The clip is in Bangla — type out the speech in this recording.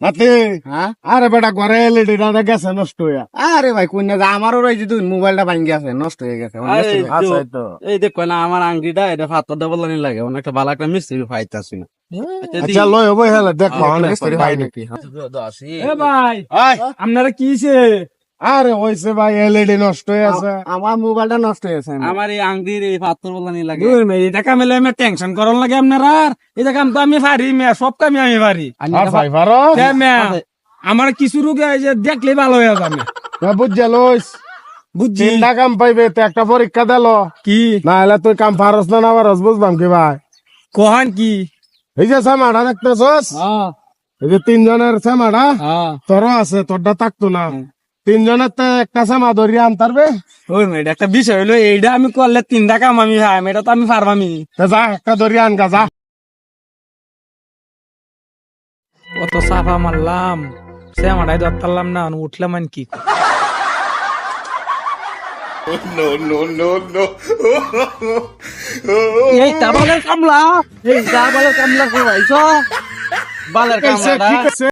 নাতি হ্যাঁ আরে বেটা ঘরে এলইডি টা গেছে নষ্ট হইয়া। আরে ভাই কোন জায়গা আমারও রয়েছে তুই মোবাইলটা ভাঙ গেছে নষ্ট হয়ে গেছে অনেক নষ্ট হয়ে গেছে। আচ্ছা তো এই দেখো না আমার আংটিটা এটা ফাতর ডাবল লাইন লাগে অনেক একটা ভালো একটা মিস্ত্রি পাইতাছি না আচ্ছা লই হবো হেলে দেখো অনেক মিস্ত্রি পাই হয় নাকি। নাকি এ ভাই আয়, আপনারা কিছে আরে হইছে ভাই এলইডি নষ্ট হয়ে আছে। আমার মোবাইলটা নষ্ট হয়েছে আমার এই আংটির এই ফাতর বলানি লাগে এটা কামে আমি টেনশন করন লাগে আপনারা এটা কাম তো আমি পারি মেয়া সব কামে আমি পারি আচ্ছা পারো তে মেয়া আমার কিছু রোগে এই যে দেখলে ভালো হয়ে যাবে বুঝছে লইস বুঝছি তিনটা কাম পাইবে তো একটা পরীক্ষা দিল কি না হলে তুই কাম পারস না পারস বুঝবাম কি ভাই। কোহান কি এই যে সামাটা দেখতেছস এই যে তিনজনের সামাটা তোরও আছে তোরটা থাকতো না তিনজনের তো একটা সামা ধরিয়া আনতারবে। ওই মেয়ে একটা বিষয় হলো এইটা আমি করলে 3টা কাম আমি ভাই এটা তো আমি পারবামি তা যা একটা ধরিয়া আনগা যা। কত সাফা মারলাম সে আমাটাই ধরতাম না উঠলাম আর কি এই টাবালের কামলা এই টাবালের কামলা করাইছ বালের ঠিক আছে, কামলাটা ঠিক আছে।